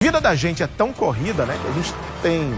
A vida da gente é tão corrida, né, que a gente tem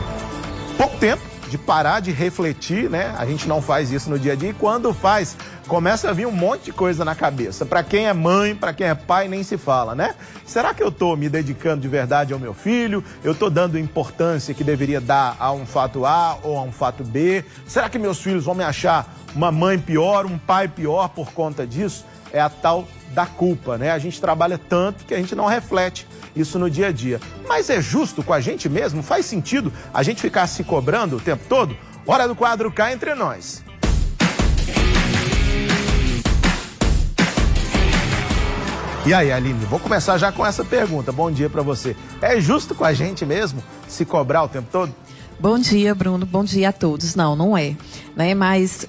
pouco tempo de parar de refletir, né? A gente não faz isso no dia a dia e quando faz, começa a vir um monte de coisa na cabeça. Para quem é mãe, para quem é pai, nem se fala, né? Será que eu tô me dedicando de verdade ao meu filho? Eu tô dando importância que deveria dar a um fato A ou a um fato B? Será que meus filhos vão me achar uma mãe pior, um pai pior por conta disso? É a tal da culpa, né? A gente trabalha tanto que a gente não reflete isso no dia a dia. Mas é justo com a gente mesmo? Faz sentido a gente ficar se cobrando o tempo todo? Hora do quadro Cá Entre Nós. E aí, Aline, vou começar já com essa pergunta. Bom dia pra você. É justo com a gente mesmo se cobrar o tempo todo? Bom dia, Bruno. Bom dia a todos. Não, não é. Né? Mas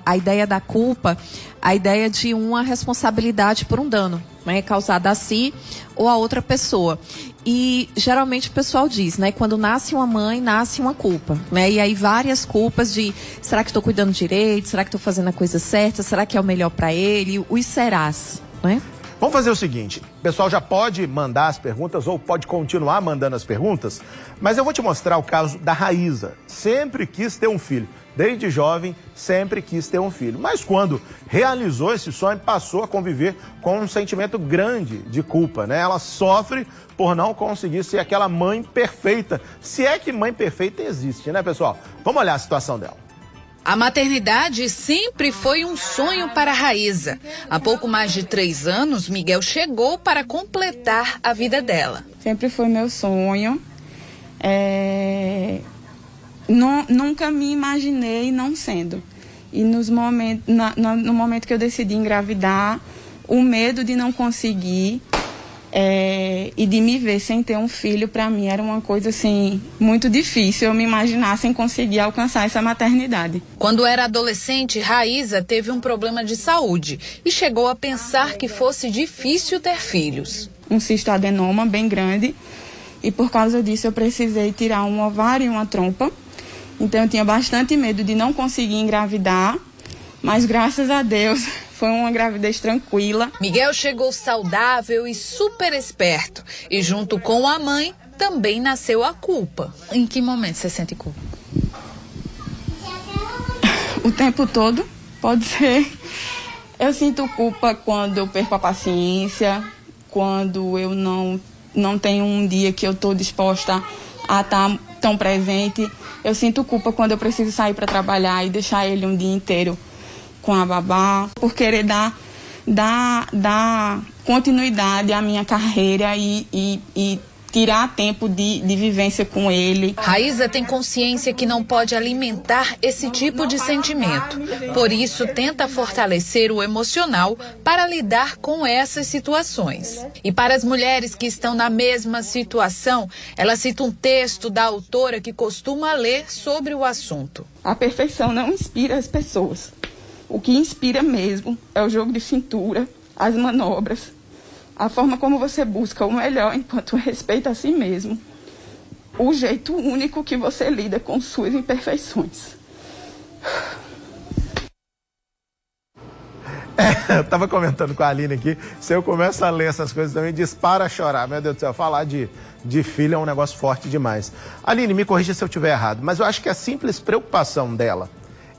a ideia da culpa, a ideia de uma responsabilidade por um dano, né, causado a si ou a outra pessoa. E geralmente o pessoal diz, né, quando nasce uma mãe, nasce uma culpa, né? E aí várias culpas de, será que estou cuidando direito? Será que estou fazendo a coisa certa? Será que é o melhor para ele? Os serás, né? Vamos fazer o seguinte, o pessoal já pode mandar as perguntas ou pode continuar mandando as perguntas, mas eu vou te mostrar o caso da Raíza. Sempre quis ter um filho, desde jovem sempre quis ter um filho, mas quando realizou esse sonho passou a conviver com um sentimento grande de culpa, né? Ela sofre por não conseguir ser aquela mãe perfeita, se é que mãe perfeita existe, né, pessoal? Vamos olhar a situação dela. A maternidade sempre foi um sonho para a Raíza. Há pouco mais de 3 anos, Miguel chegou para completar a vida dela. Sempre foi meu sonho. Nunca me imaginei não sendo. E no momento que eu decidi engravidar, o medo de não conseguir e de me ver sem ter um filho, para mim era uma coisa assim muito difícil eu me imaginar sem conseguir alcançar essa maternidade. Quando era adolescente, Raíza teve um problema de saúde e chegou a pensar que fosse difícil ter filhos. Um cistoadenoma bem grande e por causa disso eu precisei tirar um ovário e uma trompa. Então eu tinha bastante medo de não conseguir engravidar, mas graças a Deus foi uma gravidez tranquila. Miguel chegou saudável e super esperto. E junto com a mãe, também nasceu a culpa. Em que momento você sente culpa? O tempo todo, pode ser. Eu sinto culpa quando eu perco a paciência, quando eu não tenho um dia que eu estou disposta a estar tão presente. Eu sinto culpa quando eu preciso sair para trabalhar e deixar ele um dia inteiro com a babá, por querer dar continuidade à minha carreira e tirar tempo de vivência com ele. Raíza tem consciência que não pode alimentar esse tipo de sentimento. Por isso, tenta fortalecer o emocional para lidar com essas situações. E para as mulheres que estão na mesma situação, ela cita um texto da autora que costuma ler sobre o assunto. A perfeição não inspira as pessoas. O que inspira mesmo é o jogo de cintura, as manobras, a forma como você busca o melhor enquanto respeita a si mesmo, o jeito único que você lida com suas imperfeições. Eu estava comentando com a Aline aqui, se eu começo a ler essas coisas também, dispara a chorar. Meu Deus do céu, falar de filho é um negócio forte demais. Aline, me corrija se eu estiver errado, mas eu acho que a simples preocupação dela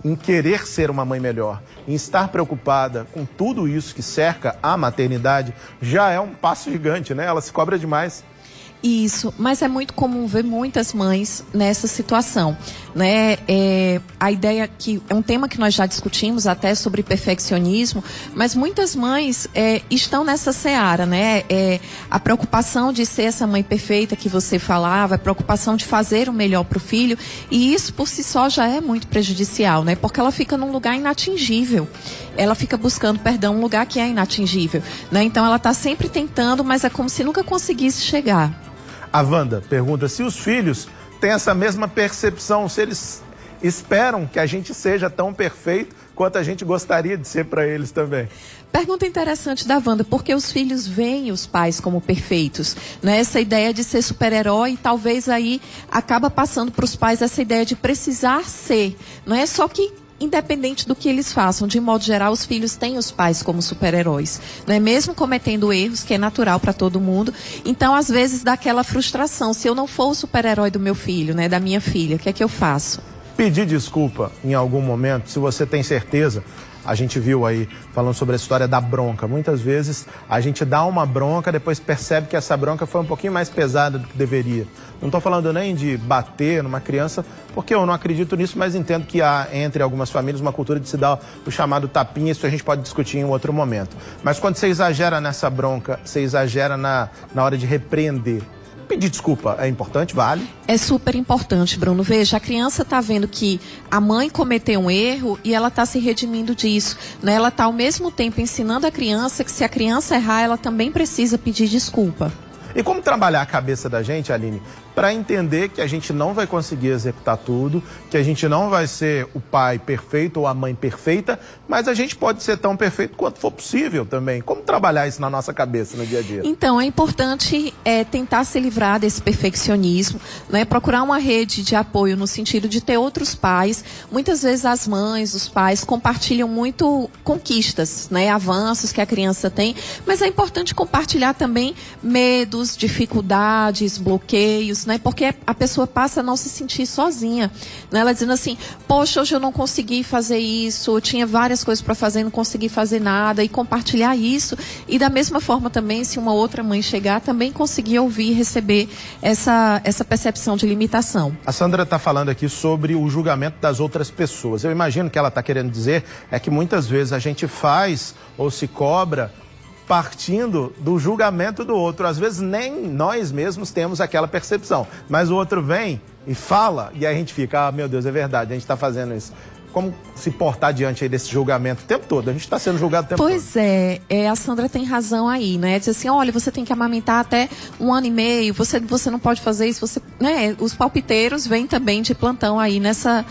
em querer ser uma mãe melhor, em estar preocupada com tudo isso que cerca a maternidade, já é um passo gigante, né? Ela se cobra demais. Isso, mas é muito comum ver muitas mães nessa situação, né? A ideia que é um tema que nós já discutimos até sobre perfeccionismo, mas muitas mães estão nessa seara, né? A preocupação de ser essa mãe perfeita que você falava, a preocupação de fazer o melhor para o filho, e isso por si só já é muito prejudicial, né? Porque ela fica num lugar inatingível. Ela fica buscando, um lugar que é inatingível, né? Então ela está sempre tentando, mas é como se nunca conseguisse chegar. A Wanda pergunta se os filhos têm essa mesma percepção, se eles esperam que a gente seja tão perfeito quanto a gente gostaria de ser para eles também. Pergunta interessante da Wanda, porque os filhos veem os pais como perfeitos, né? Essa ideia de ser super-herói, talvez aí acaba passando para os pais essa ideia de precisar ser, não é? Só que independente do que eles façam, de modo geral, os filhos têm os pais como super-heróis, né? Mesmo cometendo erros, que é natural para todo mundo. Então, às vezes, dá aquela frustração. Se eu não for o super-herói do meu filho, né, da minha filha, o que é que eu faço? Pedir desculpa em algum momento, se você tem certeza. A gente viu aí, falando sobre a história da bronca. Muitas vezes a gente dá uma bronca, depois percebe que essa bronca foi um pouquinho mais pesada do que deveria. Não estou falando nem de bater numa criança, porque eu não acredito nisso, mas entendo que há entre algumas famílias uma cultura de se dar o chamado tapinha. Isso a gente pode discutir em um outro momento. Mas quando você exagera nessa bronca, você exagera na hora de repreender. Pedir desculpa é importante, vale? É super importante, Bruno. Veja, a criança está vendo que a mãe cometeu um erro e ela está se redimindo disso, né? Ela está ao mesmo tempo ensinando a criança que se a criança errar, ela também precisa pedir desculpa. E como trabalhar a cabeça da gente, Aline, para entender que a gente não vai conseguir executar tudo, que a gente não vai ser o pai perfeito ou a mãe perfeita, mas a gente pode ser tão perfeito quanto for possível também. Como trabalhar isso na nossa cabeça no dia a dia? Então, é importante tentar se livrar desse perfeccionismo, né? Procurar uma rede de apoio no sentido de ter outros pais. Muitas vezes as mães, os pais compartilham muito conquistas, né? Avanços que a criança tem, mas é importante compartilhar também medos, dificuldades, bloqueios, né? Porque a pessoa passa a não se sentir sozinha, né? Ela dizendo assim, poxa, hoje eu não consegui fazer isso, eu tinha várias coisas para fazer e não consegui fazer nada, e compartilhar isso. E da mesma forma também, se uma outra mãe chegar, também conseguir ouvir e receber essa percepção de limitação. A Sandra está falando aqui sobre o julgamento das outras pessoas. Eu imagino que ela está querendo dizer é que muitas vezes a gente faz ou se cobra partindo do julgamento do outro. Às vezes nem nós mesmos temos aquela percepção, mas o outro vem e fala e aí a gente fica, meu Deus, é verdade, a gente está fazendo isso. Como se portar diante aí desse julgamento o tempo todo? A gente está sendo julgado o tempo todo. Pois é, a Sandra tem razão aí, né? Diz assim, olha, você tem que amamentar até 1 ano e meio, você não pode fazer isso, né? Os palpiteiros vêm também de plantão aí nessa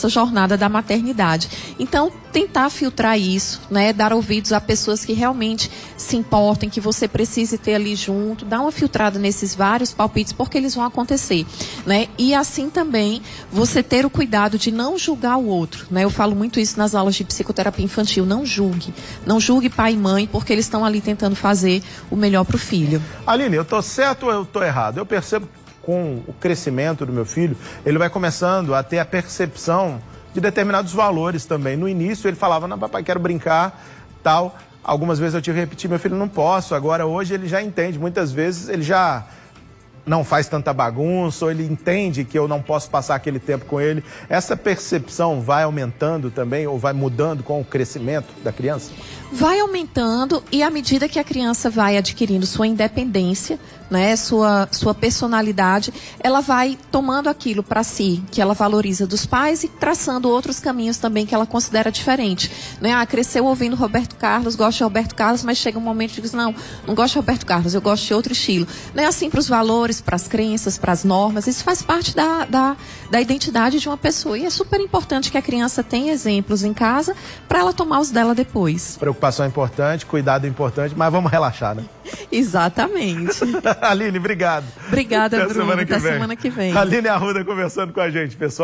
jornada da maternidade. Então, tentar filtrar isso, né? Dar ouvidos a pessoas que realmente se importem, que você precise ter ali junto, dar uma filtrada nesses vários palpites, porque eles vão acontecer, né? E assim também, você ter o cuidado de não julgar o outro, né? Eu falo muito isso nas aulas de psicoterapia infantil, não julgue pai e mãe, porque eles estão ali tentando fazer o melhor para o filho. Aline, eu tô certo ou eu tô errado? Eu percebo com o crescimento do meu filho, ele vai começando a ter a percepção de determinados valores também. No início ele falava, não, papai, quero brincar, tal. Algumas vezes eu tive que repetir, meu filho, não posso. Agora hoje ele já entende, muitas vezes ele já não faz tanta bagunça, ou ele entende que eu não posso passar aquele tempo com ele. Essa percepção vai aumentando também, ou vai mudando com o crescimento da criança? Vai aumentando e à medida que a criança vai adquirindo sua independência, né, sua personalidade, ela vai tomando aquilo para si, que ela valoriza dos pais e traçando outros caminhos também que ela considera diferente. Né? Cresceu ouvindo Roberto Carlos, gosta de Roberto Carlos, mas chega um momento que diz, não gosto de Roberto Carlos, eu gosto de outro estilo. Né? Assim, para os valores, para as crenças, para as normas, isso faz parte da identidade de uma pessoa. E é super importante que a criança tenha exemplos em casa para ela tomar os dela depois. Preocupação é importante, cuidado é importante, mas vamos relaxar, né? Exatamente. Aline, obrigado. Obrigada, Até Bruno. Até semana que vem. Aline Arruda conversando com a gente, pessoal.